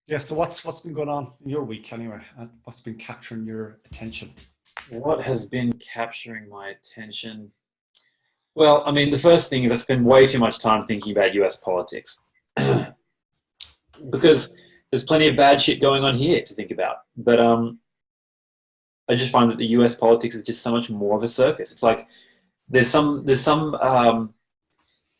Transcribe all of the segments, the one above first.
Yeah, so what's been going on in your week anyway? And what's been capturing your attention? What has been capturing my attention? Well, I mean, the first thing is I spend way too much time thinking about US politics because there's plenty of bad shit going on here to think about. But I just find that the US politics is just so much more of a circus. It's like there's some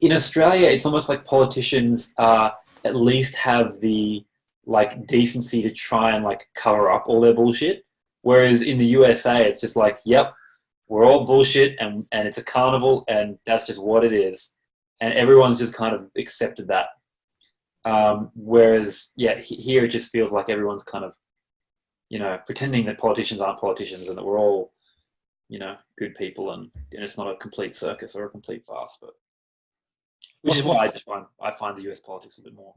in Australia, it's almost like politicians at least have the like decency to try and like cover up all their bullshit. Whereas in the USA, it's just like, yep, we're all bullshit and it's a carnival and that's just what it is. And everyone's just kind of accepted that. Whereas, yeah, here it just feels like everyone's kind of, pretending that politicians aren't politicians and that we're all, good people and it's not a complete circus or a complete farce. But which is What why what's I find the US politics a bit more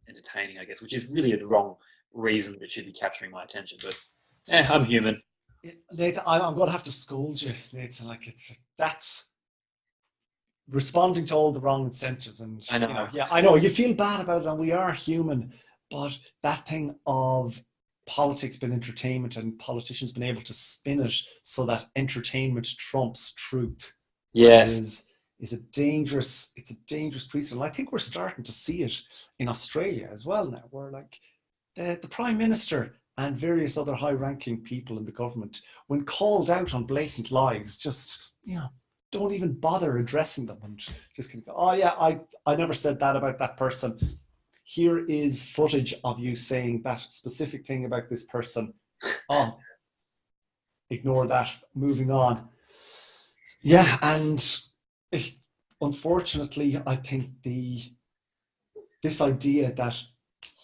entertaining, I guess, which is really a wrong reason that should be capturing my attention. But I'm human. Nathan? I'm going to have to scold you, Nathan. Like that's responding to all the wrong incentives, and I know. yeah, I know you feel bad about it, and we are human, but that thing of politics being entertainment and politicians being able to spin it so that entertainment trumps truth Yes. is a dangerous it's a dangerous precedent. I think we're starting to see it in Australia as well now, where like the prime minister and various other high-ranking people in the government, when called out on blatant lies, just don't even bother addressing them and just kind of go, "Oh yeah, I never said that about that person. Here is footage of you saying that specific thing about this person. Oh, ignore that. Moving on." Yeah, and it, unfortunately, I think the this idea that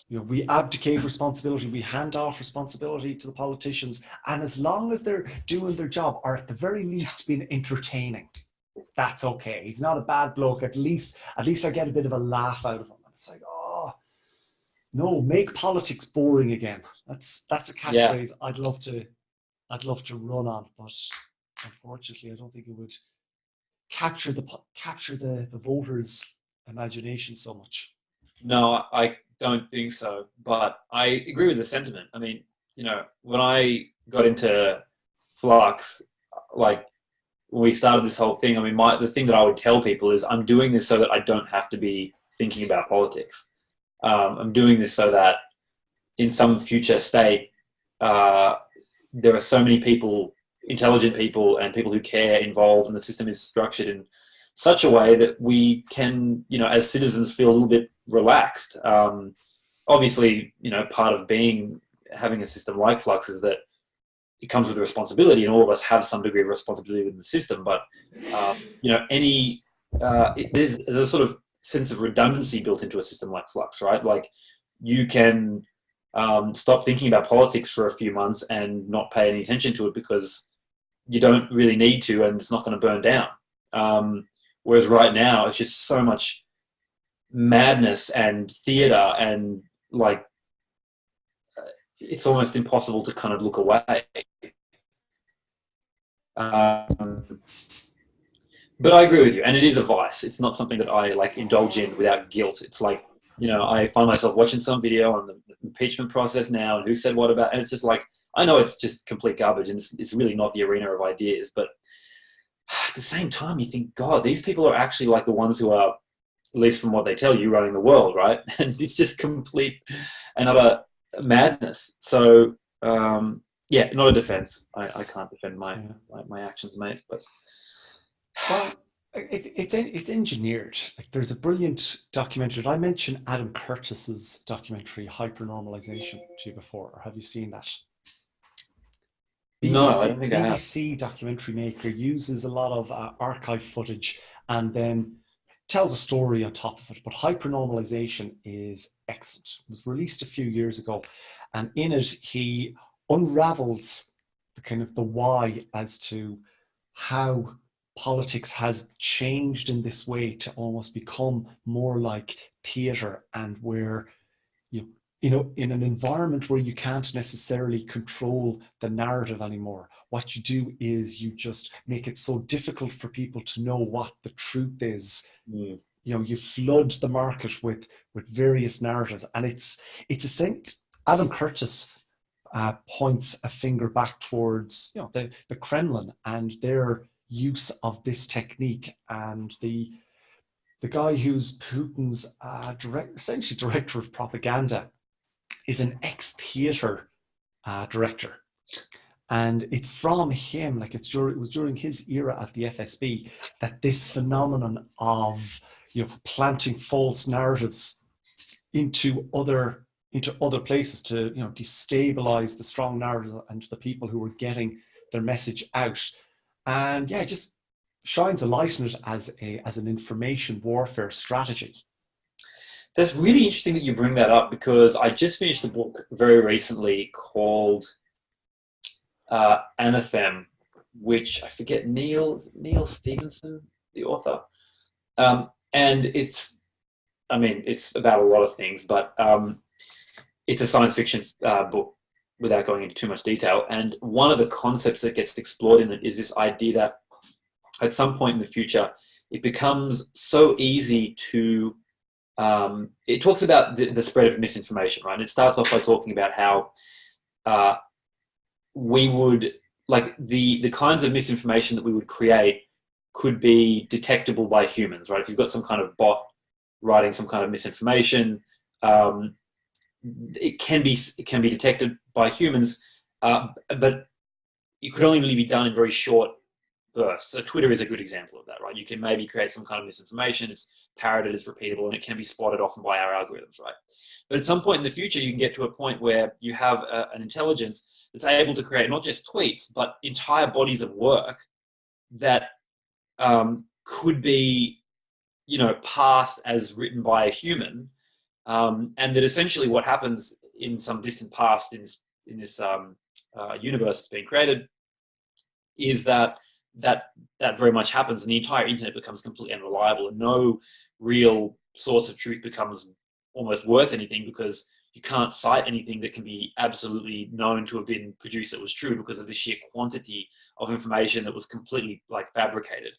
we abdicate responsibility, we hand off responsibility to the politicians, and as long as they're doing their job, or at the very least being entertaining, that's okay. He's not a bad bloke. At least I get a bit of a laugh out of him. And it's like, oh no, make politics boring again. That's a Yeah. catchphrase I'd love to run on, but unfortunately, I don't think it would capture the voters' imagination so much. No, I don't think so. But I agree with the sentiment. I mean, when I got into Flux, like when we started this whole thing, I mean, the thing that I would tell people is I'm doing this so that I don't have to be thinking about politics. I'm doing this so that in some future state, uh, there are so many people, intelligent people, and people who care involved, and the system is structured in such a way that we can, as citizens, feel a little bit relaxed. Obviously, part of having a system like Flux is that it comes with a responsibility, and all of us have some degree of responsibility within the system. But any there's a sort of sense of redundancy built into a system like Flux, right? Like you can stop thinking about politics for a few months and not pay any attention to it because you don't really need to, and it's not going to burn down. Whereas right now, it's just so much madness and theater, and like it's almost impossible to kind of look away. Um, but I agree with you, and it is a vice. It's not something that I like indulge in without guilt. It's like I find myself watching some video on the impeachment process now, and who said what about, and it's just like I know it's just complete garbage, and it's really not the arena of ideas. But at the same time, you think, God, these people are actually like the ones who are, at least from what they tell you, running the world, right? And it's just complete and utter madness. So yeah, not a defense. I can't defend Yeah. my actions, mate. But Well, it's engineered. Like there's a brilliant documentary. Did I mention Adam Curtis's documentary Hypernormalization to you before, or have you seen that? no, I don't BBC think I have. BBC documentary maker uses a lot of archive footage and then tells a story on top of it. But Hypernormalization is excellent. It was released a few years ago, and in it he unravels the kind of the why as to how politics has changed in this way to almost become more like theater, and where you in an environment where you can't necessarily control the narrative anymore, what you do is you just make it so difficult for people to know what the truth is, Mm. you flood the market with various narratives, and it's a thing. Adam Curtis points a finger back towards the Kremlin and their use of this technique, and the guy who's Putin's essentially director of propaganda is an ex-theater director. And it's from him, like it was during his era at the FSB, that this phenomenon of planting false narratives into other places to destabilize the strong narrative and the people who were getting their message out. And yeah, it just shines a light on it as an information warfare strategy. That's really interesting that you bring that up, because I just finished a book very recently called Anathem, which I forget, Neil Stevenson, the author. And it's about a lot of things, but it's a science fiction book without going into too much detail. And one of the concepts that gets explored in it is this idea that at some point in the future, it becomes so easy to, it talks about the spread of misinformation, right? And it starts off by talking about how we would, like the kinds of misinformation that we would create could be detectable by humans, right? If you've got some kind of bot writing some kind of misinformation, it can be detected by humans, but it could only really be done in very short bursts. So Twitter is a good example of that, right? You can maybe create some kind of misinformation, it's parroted, it's repeatable, and it can be spotted often by our algorithms, right? But at some point in the future, you can get to a point where you have an intelligence that's able to create not just tweets, but entire bodies of work that could be, passed as written by a human, and that essentially what happens in some distant past in this universe that's being created is that very much happens, and the entire internet becomes completely unreliable, and no real source of truth becomes almost worth anything, because you can't cite anything that can be absolutely known to have been produced that was true, because of the sheer quantity of information that was completely fabricated.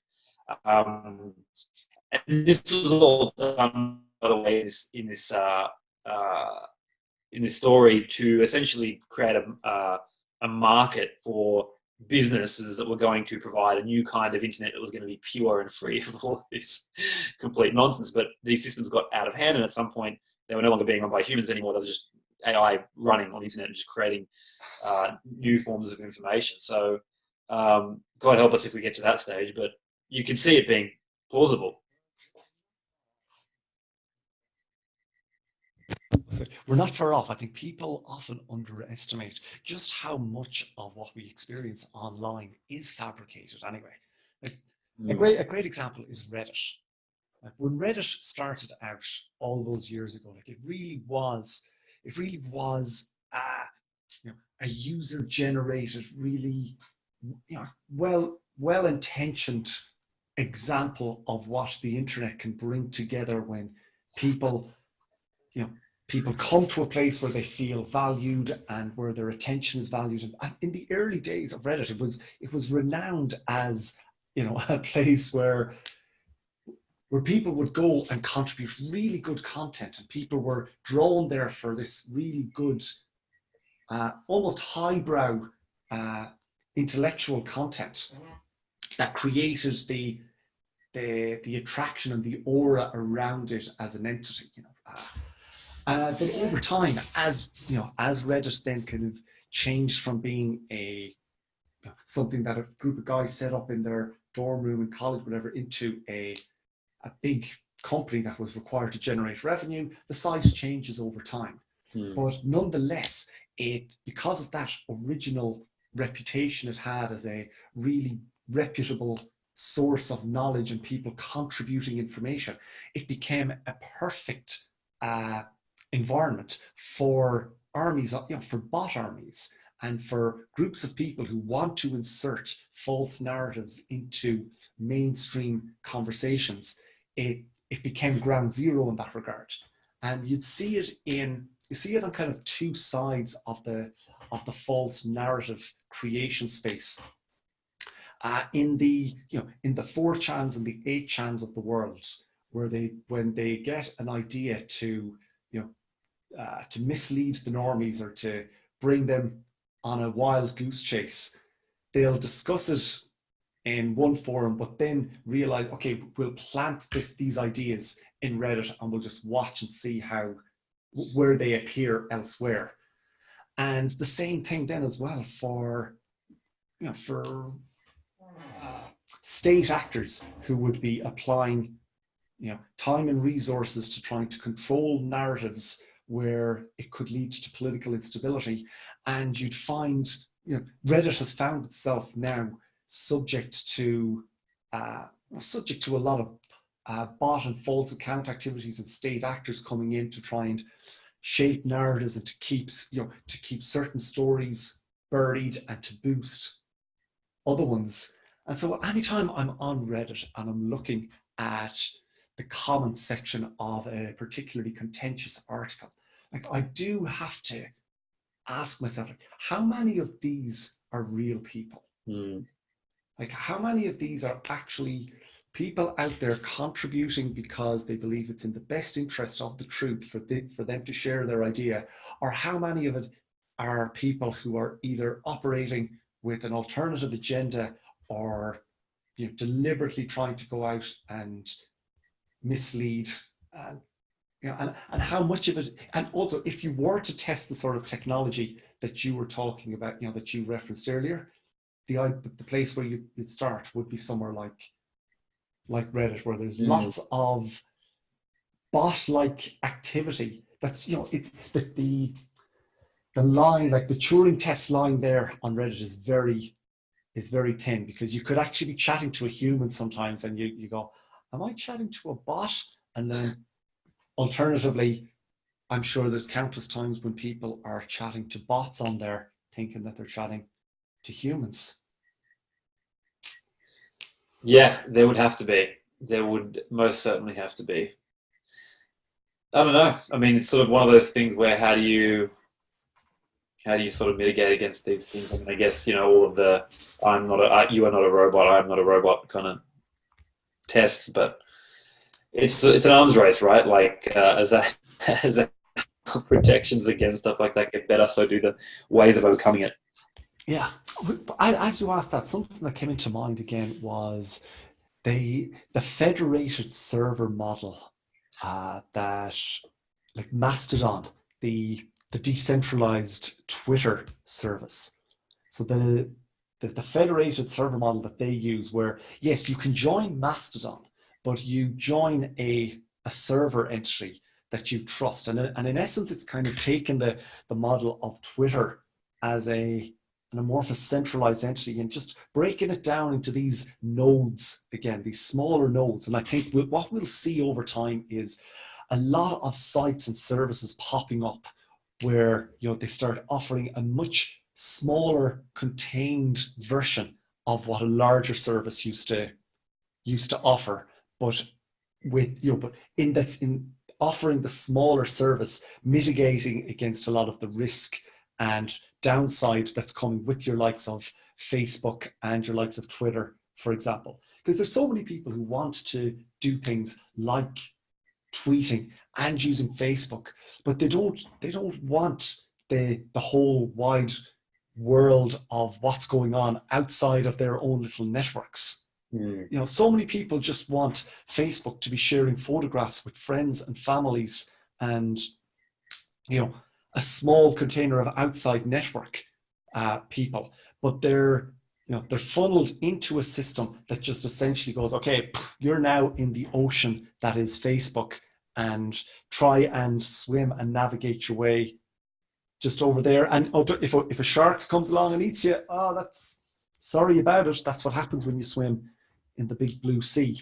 And this was all done, by the way, in this story, to essentially create a market for businesses that were going to provide a new kind of internet that was going to be pure and free of all of this complete nonsense. But these systems got out of hand, and at some point they were no longer being run by humans anymore. They were just AI running on the internet and just creating new forms of information. So God help us if we get to that stage, but you can see it being plausible. So we're not far off. I think people often underestimate just how much of what we experience online is fabricated anyway. A great example is Reddit. Like when Reddit started out all those years ago, it really was a user-generated, really well-intentioned example of what the internet can bring together when people come to a place where they feel valued and where their attention is valued. And in the early days of Reddit, it was renowned as a place where people would go and contribute really good content, and people were drawn there for this really good, almost highbrow intellectual content that created the attraction and the aura around it as an entity. Then over time, as Reddit then kind of changed from being something that a group of guys set up in their dorm room in college, whatever, into a big company that was required to generate revenue, the site changes over time. But nonetheless, because of that original reputation it had as a really reputable source of knowledge and people contributing information, it became a perfect environment for armies, for bot armies, and for groups of people who want to insert false narratives into mainstream conversations. It became ground zero in that regard, and you see it on kind of two sides of the false narrative creation space. In the 4chans and the 8chans of the world, where when they get an idea to, to mislead the normies or to bring them on a wild goose chase, they'll discuss it in one forum, but then realize, okay, we'll plant these ideas in Reddit and we'll just watch and see where they appear elsewhere. And the same thing then as well for state actors who would be applying time and resources to trying to control narratives where it could lead to political instability. And you'd find, Reddit has found itself now subject to a lot of bot and false account activities and state actors coming in to try and shape narratives and to keep certain stories buried and to boost other ones. And so anytime I'm on Reddit and I'm looking at the comments section of a particularly contentious article, like, I do have to ask myself, like, how many of these are real people? Like, how many of these are actually people out there contributing because they believe it's in the best interest of the truth for them to share their idea? Or how many of it are people who are either operating with an alternative agenda or deliberately trying to go out and mislead? And how much of it, and also if you were to test the sort of technology that you were talking about, that you referenced earlier, the place where you'd start would be somewhere like Reddit, where there's lots of bot-like activity. That's, it's the line, like the Turing test line there on Reddit is very thin, because you could actually be chatting to a human sometimes and you go, am I chatting to a bot? And then alternatively, I'm sure there's countless times when people are chatting to bots on there thinking that they're chatting to humans. Yeah, there would have to be. There would most certainly have to be. I don't know. I mean, it's sort of one of those things where how do you sort of mitigate against these things? I mean, I guess, all of the you are not a robot, I'm not a robot kind of tests, but it's an arms race, right? Like as protections against stuff like that get better, so do the ways of overcoming it. Yeah, as you asked that, something that came into mind again was the federated server model that, like Mastadon, the decentralized Twitter service. So the federated server model that they use, where yes, you can join Mastodon, but you join a server entity that you trust, and in essence, it's kind of taken the model of Twitter as an amorphous centralized entity and just breaking it down into these nodes, again, these smaller nodes. And I think what we'll see over time is a lot of sites and services popping up where they start offering a much smaller contained version of what a larger service used to offer, but in offering the smaller service, mitigating against a lot of the risk and downside that's coming with your likes of Facebook and your likes of Twitter, for example. Because there's so many people who want to do things like tweeting and using Facebook, but they don't want the whole wide world of what's going on outside of their own little networks. So many people just want Facebook to be sharing photographs with friends and families and a small container of outside network people, but they're funneled into a system that just essentially goes, okay, you're now in the ocean that is Facebook, and try and swim and navigate your way just over there. And if a shark comes along and eats you, that's sorry about it. That's what happens when you swim in the big blue sea.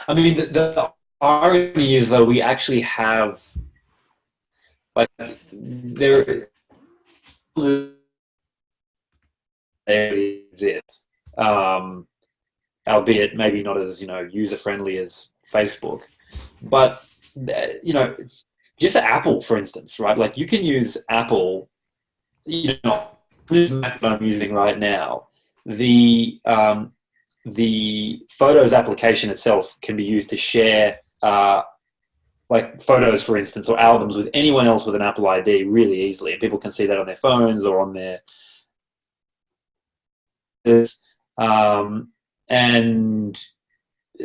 I mean, the irony is, though, we actually have, like, there exists, albeit maybe not as user friendly as Facebook, but just Apple, for instance, right? Like, you can use Apple, this Mac that I'm using right now. The the Photos application itself can be used to share like photos, for instance, or albums with anyone else with an Apple ID really easily, and people can see that on their phones or on their and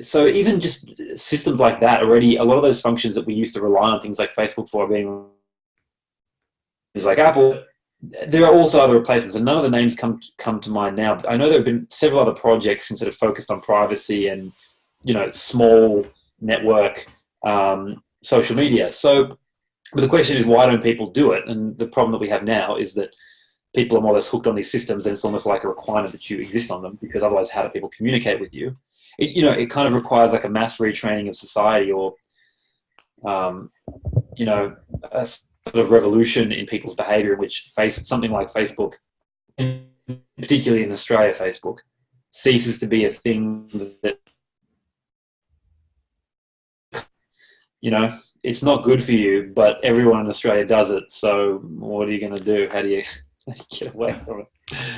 so even just systems like that already, a lot of those functions that we used to rely on things like Facebook for being is like Apple. There are also other replacements, and none of the names come to mind now. But I know there have been several other projects that have focused on privacy and small network social media. So, but the question is, why don't people do it? And the problem that we have now is that people are more or less hooked on these systems, and it's almost like a requirement that you exist on them, because otherwise, how do people communicate with you? It kind of requires like a mass retraining of society, or a sort of revolution in people's behaviour, in which something like Facebook, and particularly in Australia, Facebook ceases to be a thing that it's not good for you, but everyone in Australia does it. So what are you going to do? How do you get away from it?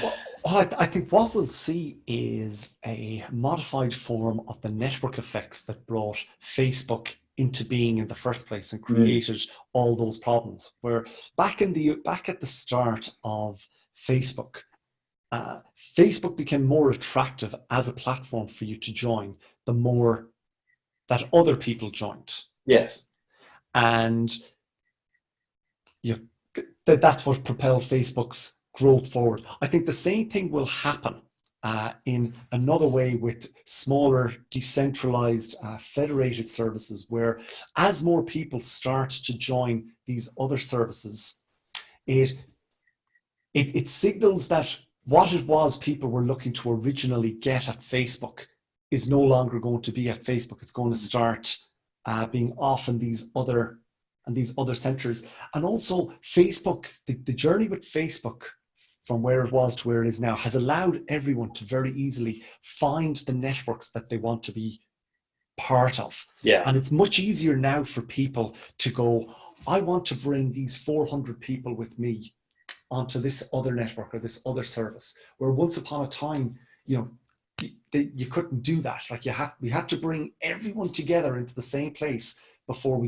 Well, I think what we'll see is a modified form of the network effects that brought Facebook into being in the first place and created all those problems. Where back at the start of Facebook, Facebook became more attractive as a platform for you to join the more that other people joined. Yes. And that's what propelled Facebook's growth forward. I think the same thing will happen in another way with smaller, decentralized, federated services, where as more people start to join these other services, it signals that what it was people were looking to originally get at Facebook is no longer going to be at Facebook. It's going to start being off in these other centers. And also Facebook, the journey with Facebook from where it was to where it is now has allowed everyone to very easily find the networks that they want to be part of. Yeah. And it's much easier now for people to go, I want to bring these 400 people with me onto this other network or this other service, where once upon a time, you couldn't do that. Like we had to bring everyone together into the same place before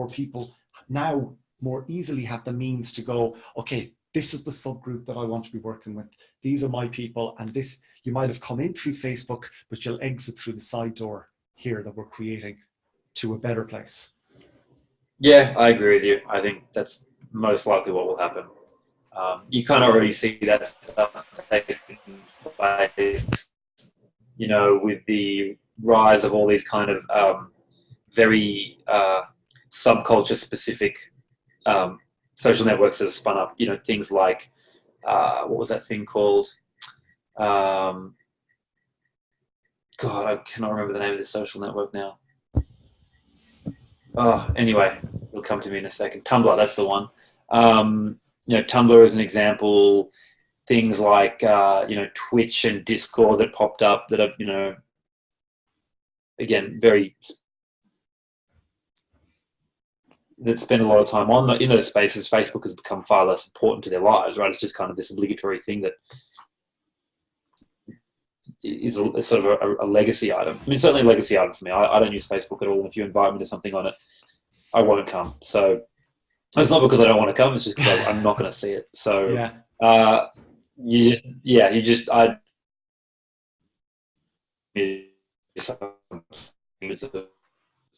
people now more easily have the means to go, okay, this is the subgroup that I want to be working with. These are my people, and this, you might have come in through Facebook, but you'll exit through the side door here that we're creating to a better place. Yeah, I agree with you. I think that's most likely what will happen. You kind of already see that stuff taking place, with the rise of all these kind of very subculture specific social networks that have spun up, things like, what was that thing called? God, I cannot remember the name of this social network now. Oh, anyway, it'll come to me in a second. Tumblr, that's the one. Tumblr is an example. Things like, Twitch and Discord that popped up that are, again, that spend a lot of time in those spaces. Facebook has become far less important to their lives, right? It's just kind of this obligatory thing that is sort of a legacy item. I mean, certainly a legacy item for me. I don't use Facebook at all. If you invite me to something on it, I won't come. So it's not because I don't want to come. It's just because I'm not going to see it. So yeah.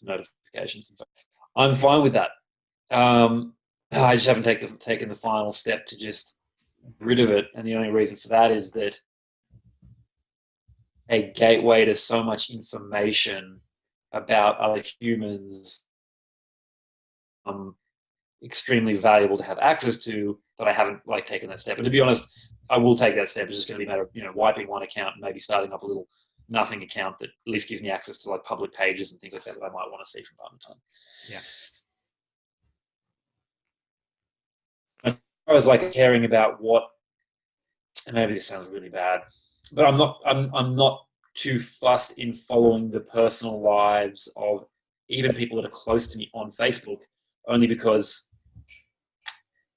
Notifications. I'm fine with that. I just haven't taken the final step to just get rid of it, and the only reason for that is that a gateway to so much information about other humans, extremely valuable to have access to, that I haven't taken that step. And to be honest, I will take that step. It's just going to be a matter of wiping one account and maybe starting up a little nothing account that at least gives me access to public pages and things like that I might want to see from time to time. Yeah. I was caring about what, and maybe this sounds really bad, but I'm not too fussed in following the personal lives of even people that are close to me on Facebook, only because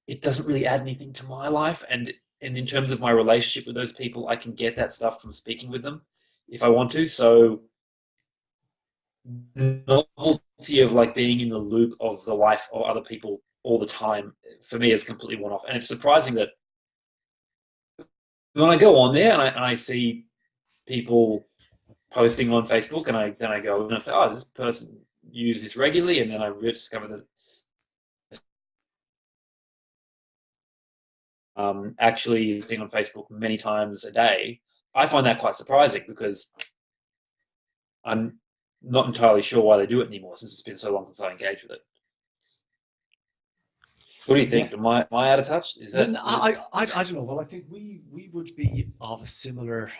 it doesn't really add anything to my life. And in terms of my relationship with those people, I can get that stuff from speaking with them. if I want to. So the novelty of like being in the loop of the life of other people all the time for me is completely worn off. And it's surprising that when I go on there and I see people posting on Facebook, and then I go, oh, this person uses this regularly, and then I discover that actually posting on Facebook many times a day. I find that quite surprising because I'm not entirely sure why they do it anymore, since it's been so long since I engaged with it. What do you think? Am I out of touch? I don't know. Well, I think we would be of a similar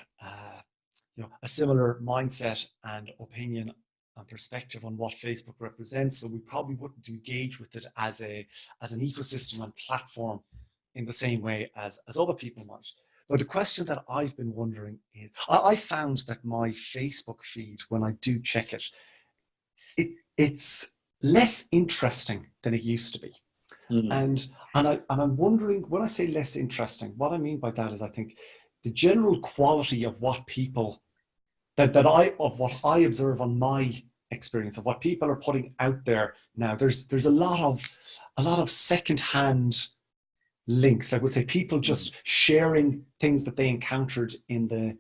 a similar mindset and opinion and perspective on what Facebook represents. So we probably wouldn't engage with it as an ecosystem and platform in the same way as other people might. But the question that I've been wondering is, I found that my Facebook feed, when I do check it, it's less interesting than it used to be. And I'm wondering, when I say less interesting, what I mean by that is, I think the general quality of what people what I observe on my experience of what people are putting out there now, there's a lot of secondhand links. I would say people just sharing things that they encountered in the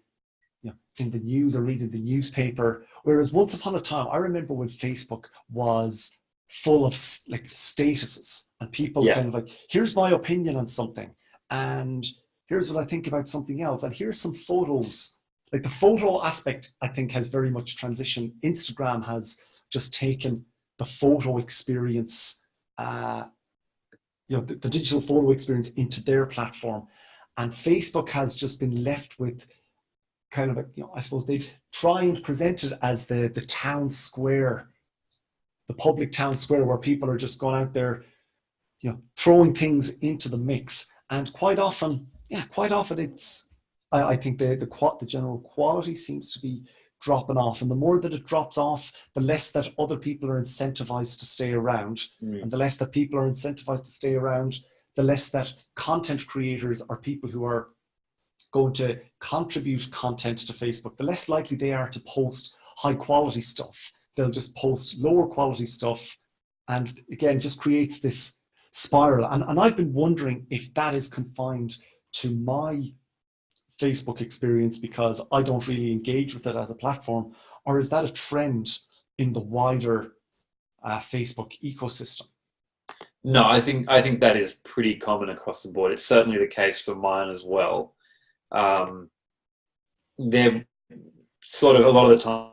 news or reading the newspaper. Whereas once upon a time, I remember when Facebook was full of like statuses and people kind of like, here's my opinion on something, and here's what I think about something else, and here's some photos. Like the photo aspect, I think, has very much transitioned. Instagram has just taken the photo experience, the digital photo experience into their platform, and Facebook has just been left with kind of I suppose they try and present it as the town square, the public town square, where people are just going out there, throwing things into the mix, and quite often it's. I think the general quality seems to be dropping off, and the more that it drops off, the less that other people are incentivized to stay around, and the less that people are incentivized to stay around, the less that content creators or people who are going to contribute content to Facebook, the less likely they are to post high quality stuff. They'll just post lower quality stuff, and again, just creates this spiral. And I've been wondering if that is confined to my Facebook experience because I don't really engage with it as a platform, or is that a trend in the wider Facebook ecosystem? No, I think that is pretty common across the board. It's certainly the case for mine as well. They're sort of, a lot of the time,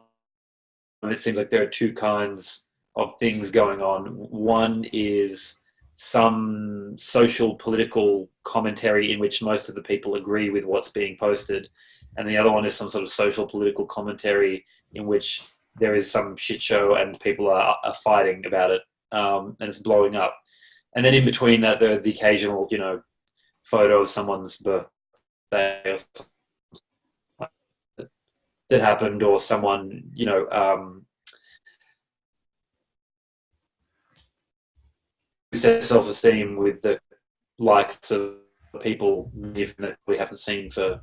it seems like there are two kinds of things going on. One is some social political commentary in which most of the people agree with what's being posted, and the other one is some sort of social political commentary in which there is some shit show and people are fighting about it, and it's blowing up. And then in between that, there are the occasional photo of someone's birthday or something that happened, or someone their self-esteem with the likes of people that we haven't seen for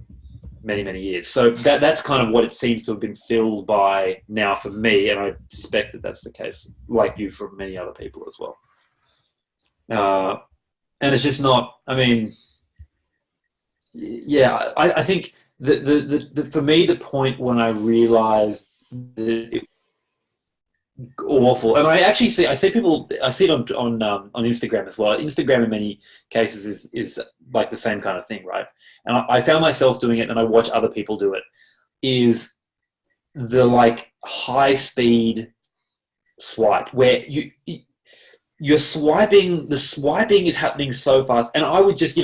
many, many years. So that's kind of what it seems to have been filled by now for me, and I suspect that that's the case, like you, for many other people as well. And it's just not, I mean, I think the for me, the point when I realized that it awful, and I see people, I see it on Instagram as well. Instagram in many cases is like the same kind of thing, right? And I found myself doing it, and I watch other people do it, is the like high speed swipe where you're swiping, the swiping is happening so fast. And I would just,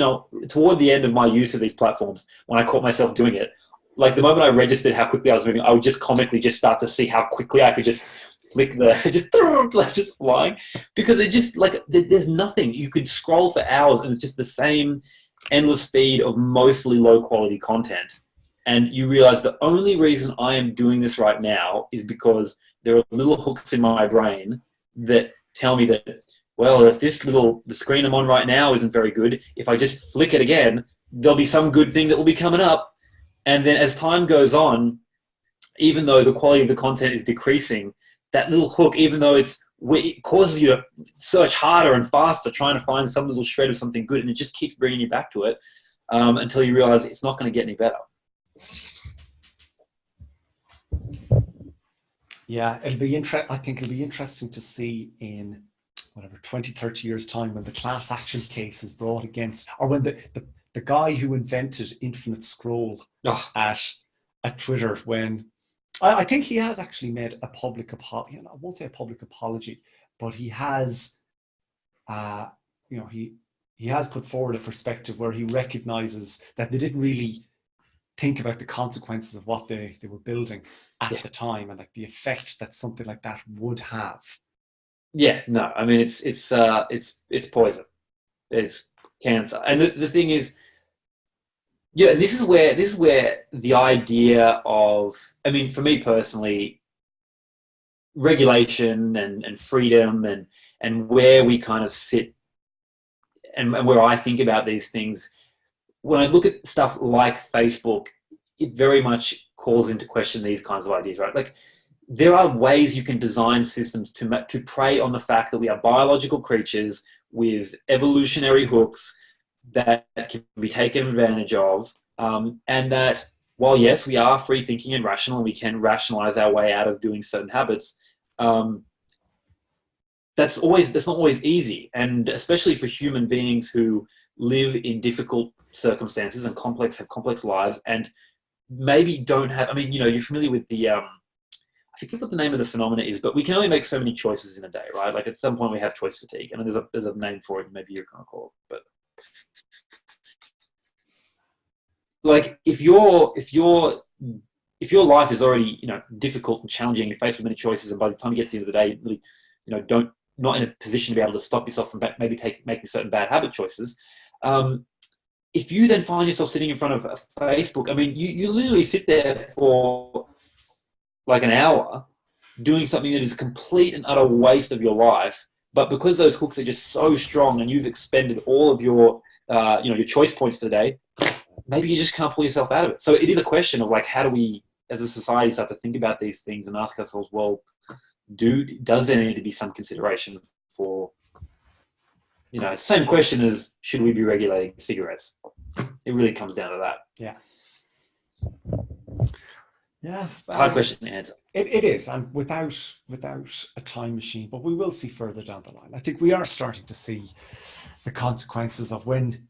toward the end of my use of these platforms, when I caught myself doing it, like the moment I registered how quickly I was moving, I would just comically just start to see how quickly I could just flick just flying, because it just like there's nothing. You could scroll for hours and it's just the same endless feed of mostly low quality content, and you realize the only reason I am doing this right now is because there are little hooks in my brain that tell me that, well, if the screen I'm on right now isn't very good, if I just flick it again, there'll be some good thing that will be coming up. And then as time goes on, even though the quality of the content is decreasing, that little hook, even though it causes you to search harder and faster, trying to find some little shred of something good, and it just keeps bringing you back to it until you realize it's not going to get any better. Yeah, I think it'll be interesting to see in whatever 20, 30 years time when the class action case is brought against, or when the guy who invented infinite scroll at Twitter, when I think he has actually made a public apology. I won't say a public apology, but he has, he has put forward a perspective where he recognizes that they didn't really think about the consequences of what they were building at the time, and like the effect that something like that would have. Yeah, no, I mean it's poison, it's cancer, and the thing is, yeah, this is where the idea of, I mean, for me personally, regulation and freedom and where we kind of sit and where I think about these things, when I look at stuff like Facebook, it very much calls into question these kinds of ideas, right? Like, there are ways you can design systems to prey on the fact that we are biological creatures with evolutionary hooks that can be taken advantage of, and that while yes, we are free thinking and rational, and we can rationalize our way out of doing certain habits, that's not always easy, and especially for human beings who live in difficult circumstances and have complex lives, and maybe don't have. I mean, you're familiar with the I forget what the name of the phenomena is, but we can only make so many choices in a day, right? Like at some point we have choice fatigue. I mean, there's a name for it, maybe you're going to call it, but like if your life is already difficult and challenging, you're faced with many choices, and by the time you get to the end of the day, you really not in a position to be able to stop yourself from maybe making certain bad habit choices. If you then find yourself sitting in front of Facebook, I mean, you literally sit there for like an hour doing something that is complete and utter waste of your life, but because those hooks are just so strong and you've expended all of your your choice points for the day, maybe you just can't pull yourself out of it. So it is a question of like, how do we as a society start to think about these things and ask ourselves, well, does there need to be some consideration for, same question as should we be regulating cigarettes? It really comes down to that. Yeah. Yeah, hard question to answer. It is, and without a time machine, but we will see further down the line. I think we are starting to see the consequences of when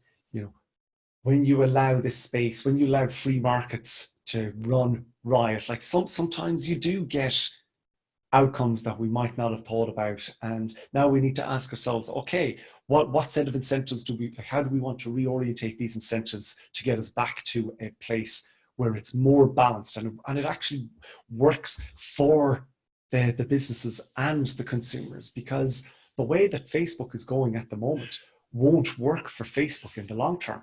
you allow this space, when you allow free markets to run riot. Like sometimes you do get outcomes that we might not have thought about, and now we need to ask ourselves, okay, what set of incentives how do we want to reorientate these incentives to get us back to a place where it's more balanced and it actually works for the businesses and the consumers, because the way that Facebook is going at the moment won't work for Facebook in the long term.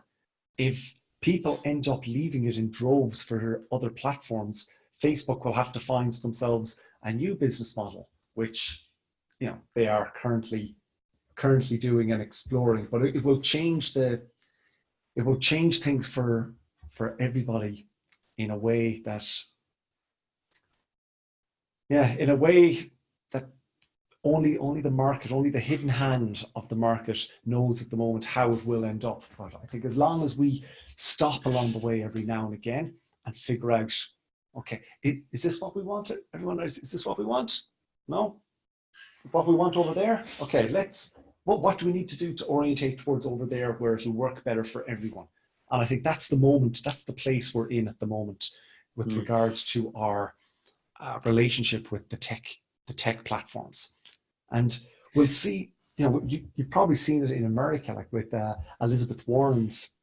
If people end up leaving it in droves for other platforms, Facebook will have to find themselves a new business model, which they are currently doing and exploring. But it will change things for everybody in a way that only the market, only the hidden hand of the market knows at the moment how it will end up. But I think as long as we stop along the way every now and again and figure out, okay, is this what we want? Everyone, is this what we want? No? What we want over there? Okay, what do we need to do to orientate towards over there where it'll work better for everyone? And I think that's the moment, that's the place we're in at the moment with regards to our relationship with the tech platforms. And we'll see, you've probably seen it in America, like with Elizabeth Warren's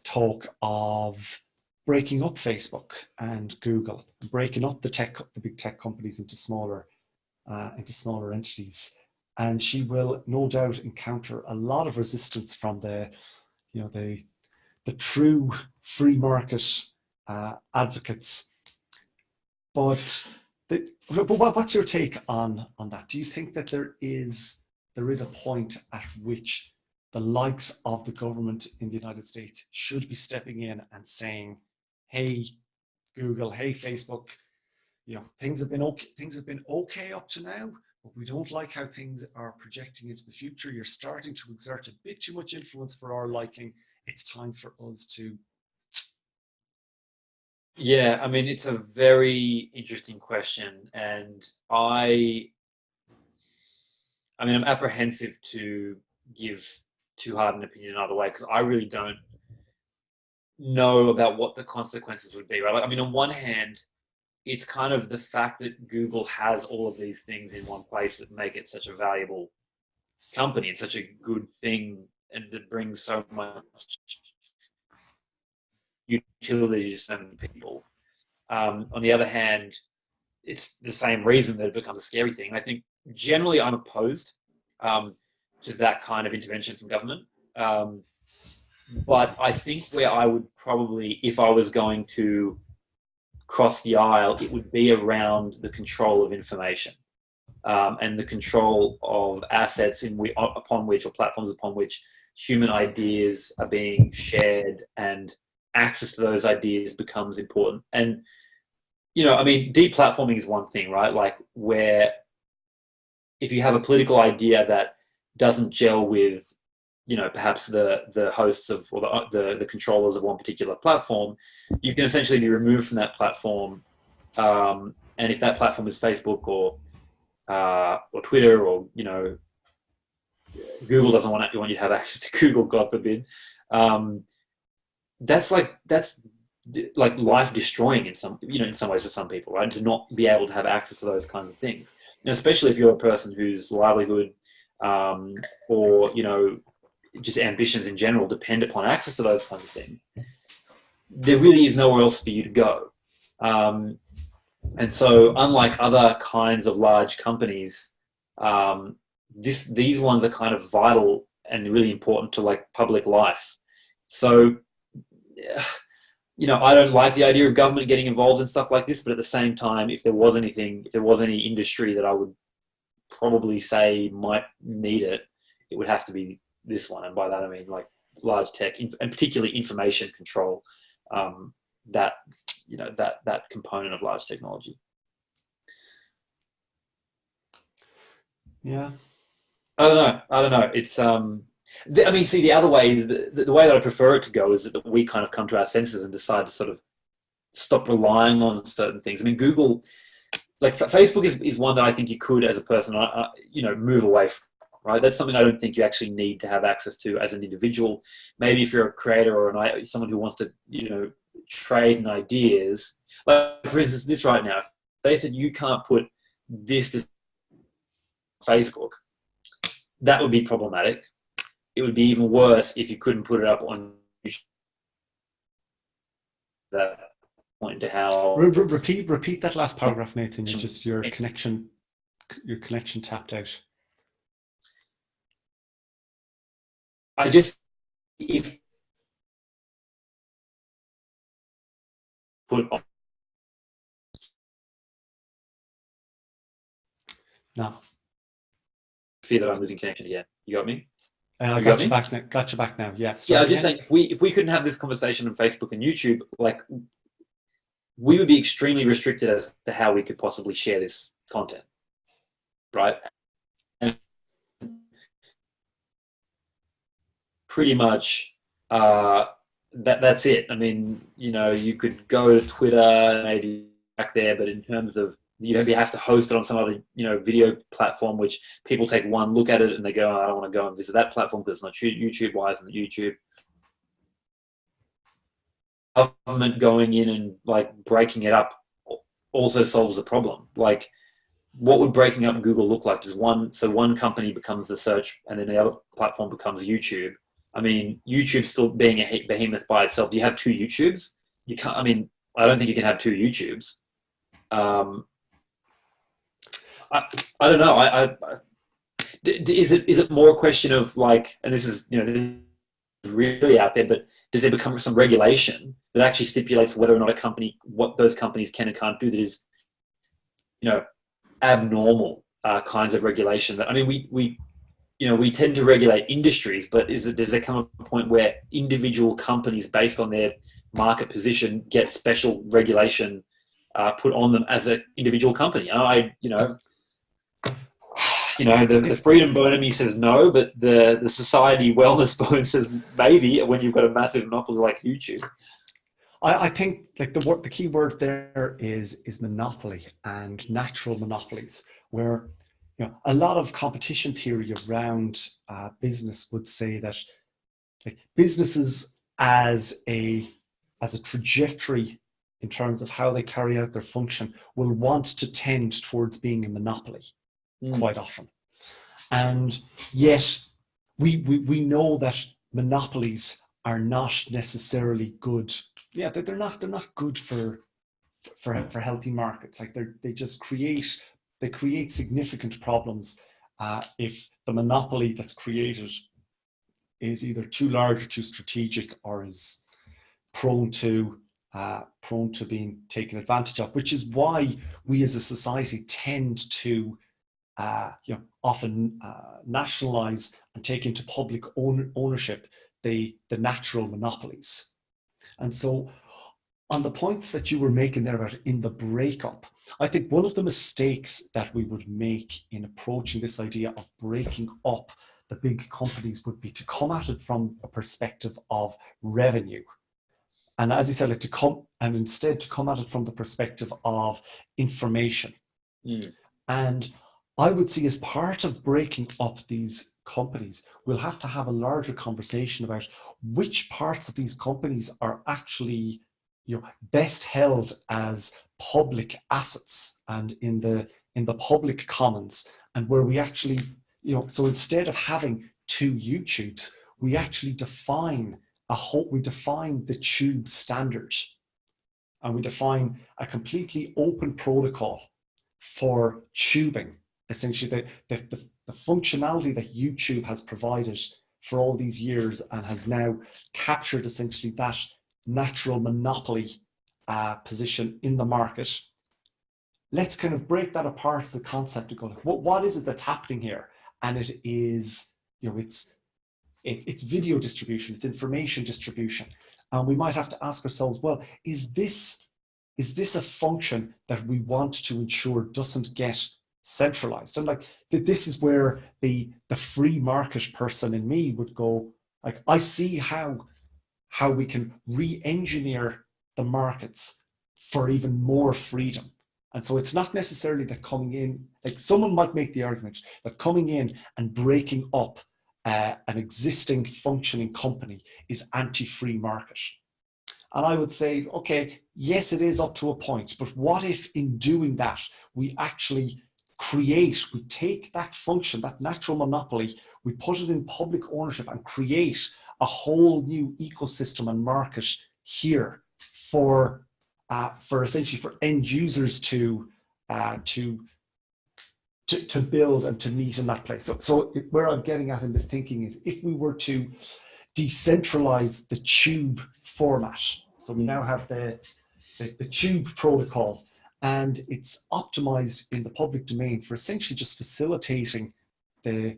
talk of breaking up Facebook and Google, breaking up the big tech companies into smaller entities. And she will no doubt encounter a lot of resistance from the true free market advocates. But what's your take on that? Do you think that there is a point at which the likes of the government in the United States should be stepping in and saying, hey, Google, hey, Facebook, things have been okay. Things have been okay up to now, but we don't like how things are projecting into the future. You're starting to exert a bit too much influence for our liking. It's time for us to. Yeah, I mean, it's a very interesting question, and I mean, I'm apprehensive to give too hard an opinion another way because I really don't know about what the consequences would be, right? Like, I mean, on one hand, it's kind of the fact that Google has all of these things in one place that make it such a valuable company and such a good thing, and that brings so much utility to so many people. On the other hand, it's the same reason that it becomes a scary thing. I think generally I'm opposed to that kind of intervention from government. But I think where I would probably, if I was going to cross the aisle, it would be around the control of information and the control of assets upon which, or platforms upon which, human ideas are being shared, and access to those ideas becomes important. And I mean, deplatforming is one thing, right? Like, where if you have a political idea that doesn't gel with, perhaps the hosts of, or the controllers of one particular platform, you can essentially be removed from that platform. And if that platform is Facebook or Twitter, or Google doesn't want you to have access to Google, God forbid. That's like life destroying in some ways for some people, right? To not be able to have access to those kinds of things, especially if you're a person whose livelihood or just ambitions in general depend upon access to those kinds of things. There really is nowhere else for you to go. And so, unlike other kinds of large companies, these ones are kind of vital and really important to like public life. So, I don't like the idea of government getting involved in stuff like this, but at the same time, if there was any industry that I would probably say might need it, it would have to be this one. And by that I mean like large tech, and particularly information control, that component of large technology. Yeah. I don't know. It's I mean, see, the other way is the way that I prefer it to go is that we kind of come to our senses and decide to sort of stop relying on certain things. I mean, Google, like Facebook is one that I think you could, as a person, move away from, right? That's something I don't think you actually need to have access to as an individual. Maybe if you're a creator or someone who wants to, trade in ideas. Like, for instance, this right now, if they said you can't put this to Facebook, that would be problematic. It would be even worse if you couldn't put it up on YouTube. That point to how. Repeat that last paragraph, Nathan. It's just your connection tapped out. If put on. No. Fear that I'm losing connection again. You got me? I got you back now. Got you back now. Yeah. Yeah, I just think if we couldn't have this conversation on Facebook and YouTube, like, we would be extremely restricted as to how we could possibly share this content, right? And pretty much that's it. I mean, you could go to Twitter, maybe back there, but in terms of you have to host it on some other video platform, which people take one look at it and they go, oh, I don't want to go and visit that platform because it's not YouTube. Why isn't it YouTube? Government going in and like breaking it up also solves the problem. Like, what would breaking up Google look like? One company becomes the search, and then the other platform becomes YouTube. I mean, YouTube still being a behemoth by itself. Do you have two YouTubes? You can't. I mean, I don't think you can have two YouTubes. I don't know. Is it more a question of like, and this is really out there, but does there become some regulation that actually stipulates whether or not what those companies can and can't do that is, abnormal kinds of regulation? That, I mean, we tend to regulate industries, but does there come a point where individual companies, based on their market position, get special regulation put on them as an individual company. The freedom bonum says no, but the society wellness bonus says maybe when you've got a massive monopoly like YouTube. I think like the key word there is monopoly and natural monopolies, where a lot of competition theory around business would say that like businesses as a trajectory in terms of how they carry out their function will want to tend towards being a monopoly quite often. And yet we know that monopolies are not necessarily good. Yeah, they're not good for healthy markets. Like they just create significant problems if the monopoly that's created is either too large or too strategic, or is prone to being taken advantage of, which is why we as a society tend to often nationalize and take into public ownership the natural monopolies. And so on the points that you were making there about in the breakup, I think one of the mistakes that we would make in approaching this idea of breaking up the big companies would be to come at it from a perspective of revenue. And as you said, instead to come at it from the perspective of information. And I would see, as part of breaking up these companies, we'll have to have a larger conversation about which parts of these companies are actually best held as public assets and in the public commons, and where we actually, so instead of having two YouTubes, we actually define the tube standards, and we define a completely open protocol for tubing. Essentially, the functionality that YouTube has provided for all these years and has now captured essentially that natural monopoly position in the market. Let's kind of break that apart as a concept and go, what is it that's happening here? And it is, it's video distribution, it's information distribution. And we might have to ask ourselves, well, is this a function that we want to ensure doesn't get centralized? And like this is where the free market person in me would go, like, I see how we can re-engineer the markets for even more freedom. And so it's not necessarily that coming in, like someone might make the argument that coming in and breaking up an existing functioning company is anti-free market. And I would say, okay, yes, it is up to a point, but what if in doing that, we actually we take that function, that natural monopoly, we put it in public ownership and create a whole new ecosystem and market here for essentially for end users to build and to meet in that place. So where I'm getting at in this thinking is, if we were to decentralize the tube format, so we now have the tube protocol, and it's optimized in the public domain for essentially just facilitating the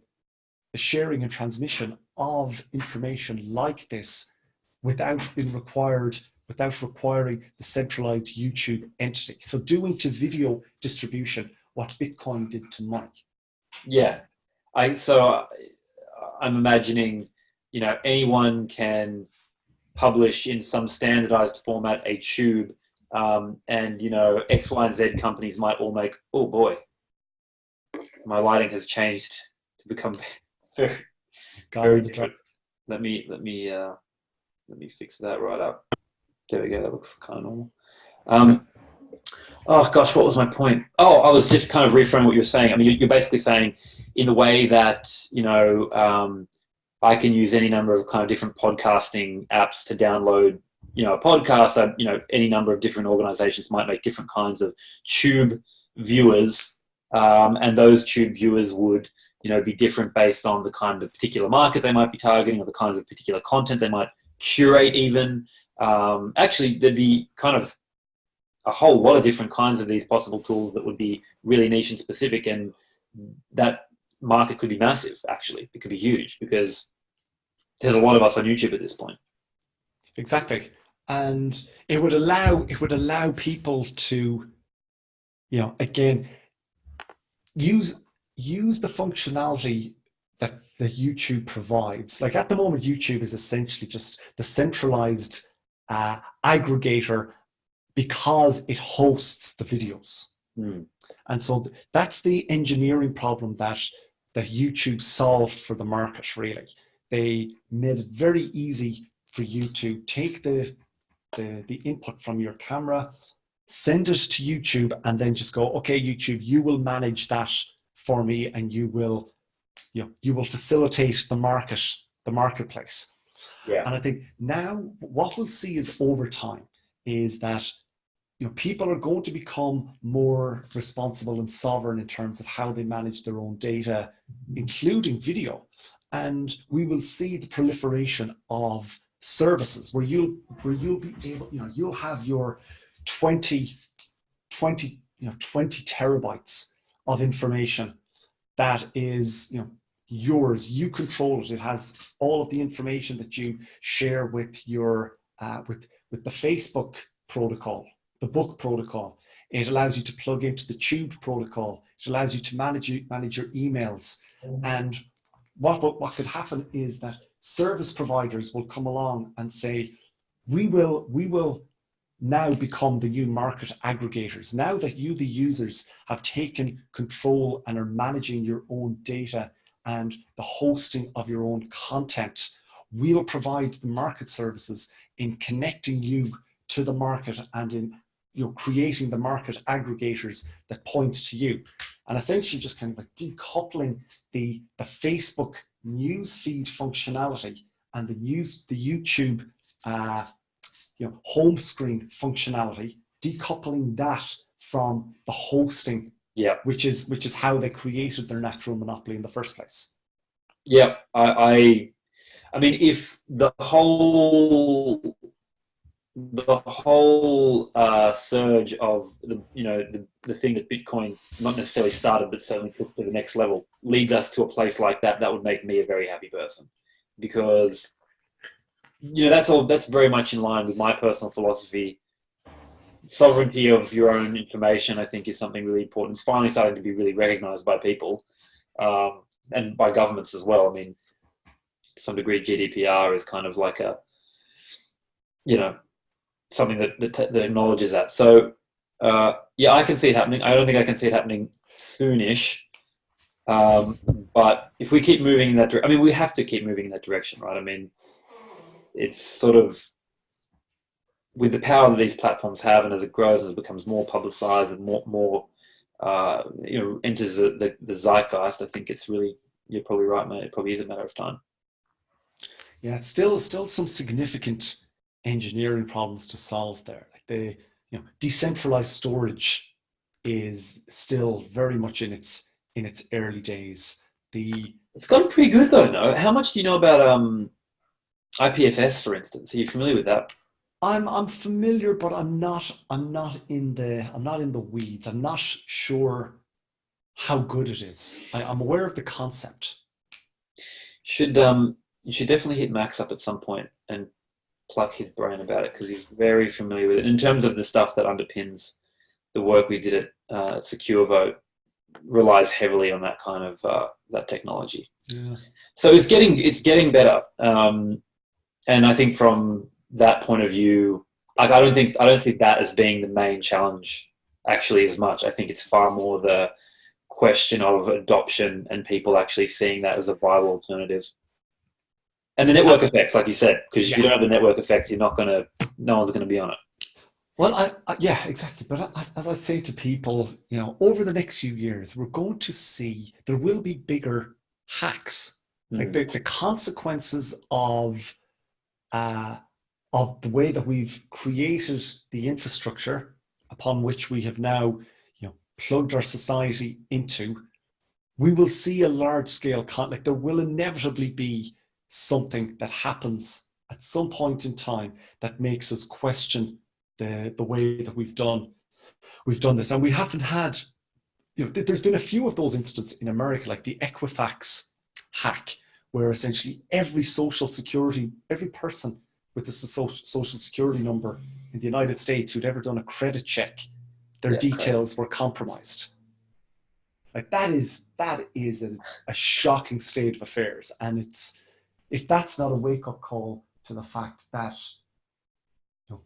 sharing and transmission of information like this without requiring the centralized YouTube entity. So doing to video distribution what Bitcoin did to money. Yeah, I'm imagining, anyone can publish in some standardized format a tube, and X, Y, and Z companies might all make. Oh boy, my lighting has changed to become very different. Let me fix that right up. There we go. That looks kind of normal. Oh gosh, what was my point? Oh, I was just kind of reframing what you were saying. I mean, you're basically saying, in the way that I can use any number of kind of different podcasting apps to download, a podcast. Any number of different organizations might make different kinds of tube viewers, and those tube viewers would, be different based on the kind of particular market they might be targeting, or the kinds of particular content they might curate even. Actually, there'd be kind of a whole lot of different kinds of these possible tools that would be really niche and specific, and that market could be massive. Actually, it could be huge, because there's a lot of us on YouTube at this point. Exactly. and it would allow people to, again, use the functionality that the YouTube provides. Like at the moment, YouTube is essentially just the centralized aggregator because it hosts the videos. And so that's the engineering problem that YouTube solved for the market, really. They made it very easy for you to take the input from your camera, send it to YouTube, and then just go, okay, YouTube, you will manage that for me, and you will facilitate the marketplace. Yeah. And I think now what we'll see is over time is that people are going to become more responsible and sovereign in terms of how they manage their own data, including video. And we will see the proliferation of services where you'll be able, you'll have your 20 terabytes of information that is, yours. You control it. It has all of the information that you share with your with the Facebook protocol, the book protocol. It allows you to plug into the Tube protocol. It allows you to manage your emails. And what could happen is that service providers will come along and say, we will now become the new market aggregators. Now that you, the users, have taken control and are managing your own data and the hosting of your own content, we'll provide the market services in connecting you to the market and in creating the market aggregators that point to you. And essentially just kind of like decoupling the Facebook news feed functionality and the YouTube home screen functionality, decoupling that from the hosting, which is how they created their natural monopoly in the first place. Yeah, I mean, if the whole surge of the thing that Bitcoin not necessarily started but certainly took to the next level leads us to a place like that, that would make me a very happy person, because that's very much in line with my personal philosophy. Sovereignty of your own information, I think, is something really important. It's finally starting to be really recognized by people and by governments as well. I mean, to some degree, GDPR is kind of like a something that acknowledges that. So I can see it happening. I don't think I can see it happening soonish. But if we keep moving in that direction, I mean, we have to keep moving in that direction, right? I mean, it's sort of with the power that these platforms have, and as it grows and it becomes more publicized and more enters the zeitgeist, I think it's really, you're probably right, mate. It probably is a matter of time. Yeah, it's still some significant engineering problems to solve there. Like the decentralized storage is still very much in its early days. It's gotten pretty good though. No, how much do you know about IPFS, for instance? Are you familiar with that? I'm familiar, but I'm not in the weeds. I'm not sure how good it is. I'm aware of the concept. You should definitely hit Max up at some point and pluck his brain about it, because he's very familiar with it. In terms of the stuff that underpins the work we did at Secure Vote, relies heavily on that kind of that technology. Yeah. So it's getting better, and I think from that point of view, like I don't see that as being the main challenge actually as much. I think it's far more the question of adoption and people actually seeing that as a viable alternative. And the network effects, like you said, because if you don't have the network effects, no one's going to be on it. Well, yeah, exactly. But as I say to people, over the next few years, we're going to see there will be bigger hacks. Like the consequences of the way that we've created the infrastructure upon which we have now, plugged our society into. We will see a large scale like there will inevitably be something that happens at some point in time that makes us question the way that we've done this. And we haven't had, there's been a few of those instances in America, like the Equifax hack, where essentially every social security, every person with the social security number in the United States who'd ever done a credit check, their Yeah, details were compromised. Like that is a shocking state of affairs. And it's, if that's not a wake-up call to the fact that, you know,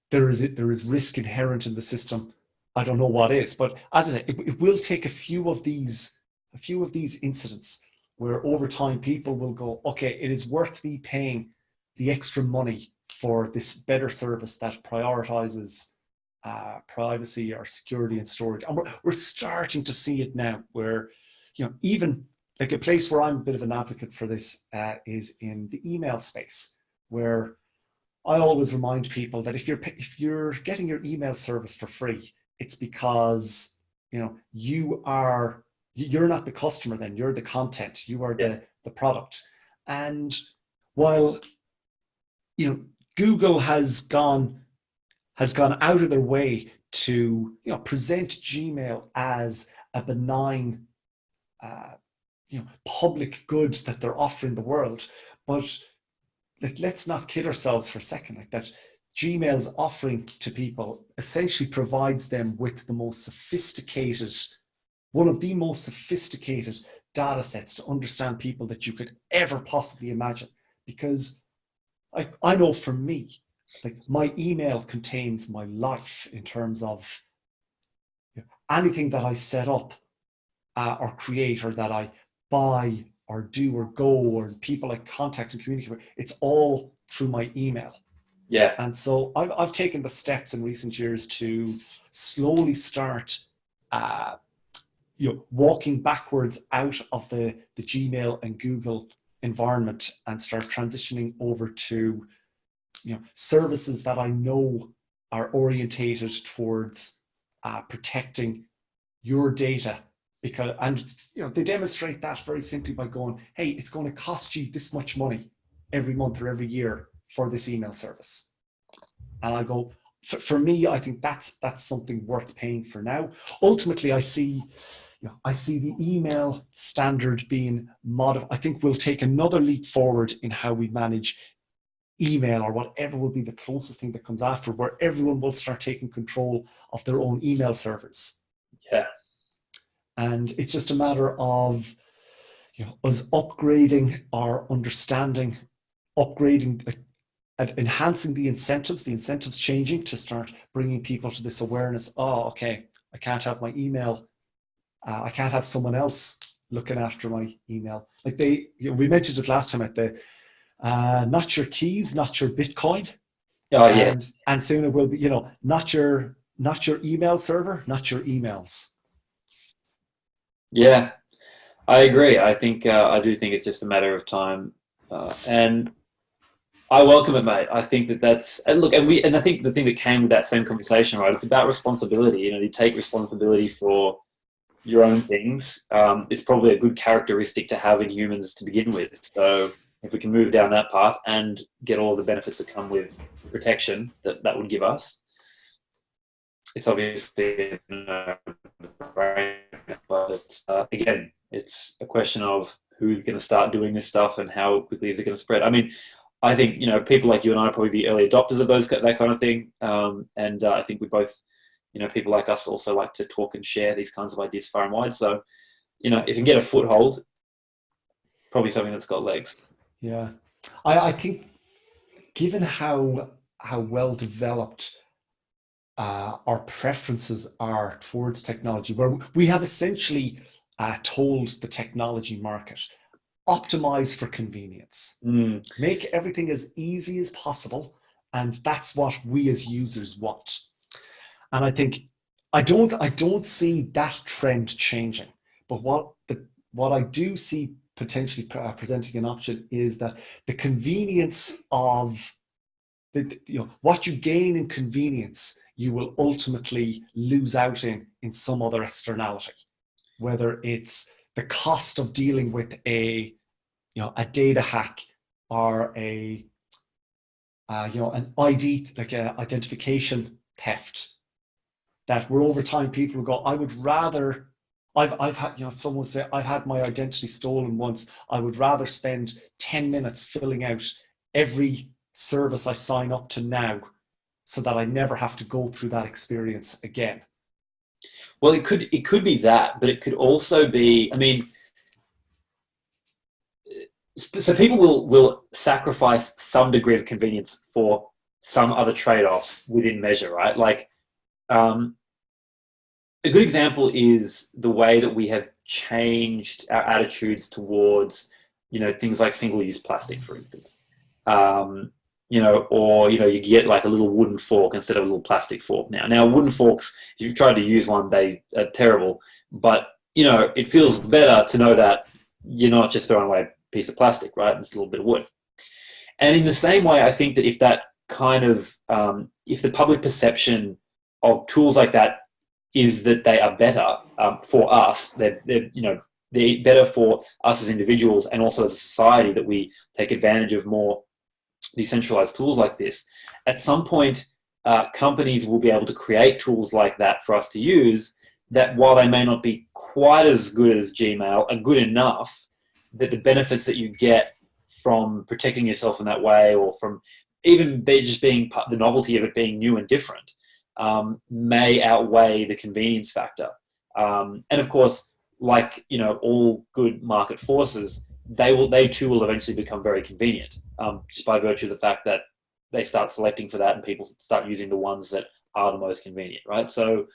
there is risk inherent in the system, I don't know what is. But as I say, it will take a few of these incidents where over time people will go, okay, it is worth me paying the extra money for this better service that prioritizes privacy or security and storage. And we're starting to see it now where, you know, even like a place where I'm a bit of an advocate for this is in the email space, where I always remind people that if you're getting your email service for free, it's because, you know, you're not the customer, then you're the content, you are the product. And while, you know, Google has gone out of their way to, you know, present Gmail as a benign, you know, public good that they're offering the world, but like, let's not kid ourselves for a second. Like that, Gmail's offering to people essentially provides them with the most sophisticated, one of the most sophisticated data sets to understand people that you could ever possibly imagine. Because I know for me, like my email contains my life in terms of, you know, anything that I set up or create, or that I buy or do or go, or people I contact and communicate with, it's all through my email. Yeah. And so I've taken the steps in recent years to slowly start, you know, walking backwards out of the Gmail and Google environment and start transitioning over to, you know, services that I know are orientated towards protecting your data. Because, and you know, they demonstrate that very simply by going, hey, it's going to cost you this much money every month or every year for this email service. And I go, for me, I think that's something worth paying for now. Ultimately, I see the email standard being modified. I think we'll take another leap forward in how we manage email, or whatever will be the closest thing that comes after, where everyone will start taking control of their own email servers. Yeah. And it's just a matter of, you know, us upgrading our understanding, enhancing the incentives changing to start bringing people to this awareness. Oh, okay, I can't have my email. I can't have someone else looking after my email. Like we mentioned it last time at the, not your keys, not your Bitcoin. Oh yeah. And soon it will be, you know, not your email server, not your emails. Yeah, I agree. I think I do think it's just a matter of time, and I welcome it, mate. I think that's, and look, and I think the thing that came with that same conversation, right? It's about responsibility. You know, you take responsibility for your own things. It's probably a good characteristic to have in humans to begin with. So if we can move down that path and get all the benefits that come with protection that would give us, it's obviously but it's again, it's a question of who's going to start doing this stuff and how quickly is it going to spread. I mean, I think, you know, people like you and I will probably be early adopters of that kind of thing, and I think we both, you know, people like us also like to talk and share these kinds of ideas far and wide. So, you know, if you can get a foothold, probably something that's got legs. Yeah, I think given how well developed our preferences are towards technology, where we have essentially told the technology market, optimize for convenience, make everything as easy as possible, and that's what we as users want. And I think I don't see that trend changing. But what I do see potentially presenting an option is that the convenience of what you gain in convenience, you will ultimately lose out in some other externality, whether it's the cost of dealing with a data hack, or an ID, like a identification theft, that where over time people will go, I would rather, I've had, someone say, I've had my identity stolen once, I would rather spend 10 minutes filling out every service I sign up to now so that I never have to go through that experience again? Well, it could be that, but it could also be, I mean, so people will sacrifice some degree of convenience for some other trade-offs within measure, right? Like, a good example is the way that we have changed our attitudes towards, things like single-use plastic, for instance. Or you get like a little wooden fork instead of a little plastic fork now. Now, wooden forks, if you've tried to use one, they are terrible. But it feels better to know that you're not just throwing away a piece of plastic, right? It's a little bit of wood. And in the same way, I think that if that kind of if the public perception of tools like that is that they are better for us, they're better for us as individuals and also as a society, that we take advantage of more decentralized tools like this. At some point, companies will be able to create tools like that for us to use, that while they may not be quite as good as Gmail, are good enough that the benefits that you get from protecting yourself in that way, or from even just being the novelty of it being new and different, may outweigh the convenience factor. And of course, like all good market forces, they too will eventually become very convenient, just by virtue of the fact that they start selecting for that and people start using the ones that are the most convenient, right? So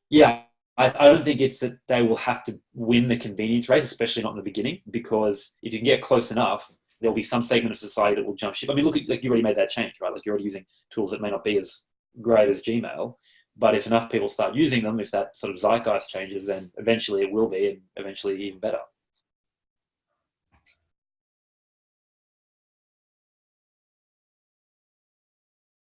yeah, I don't think it's that they will have to win the convenience race, especially not in the beginning, because if you can get close enough, there'll be some segment of society that will jump ship. I mean, look, like you already made that change, right? Like you're already using tools that may not be as great as Gmail, but if enough people start using them, if that sort of zeitgeist changes, then eventually it will be, and eventually even better.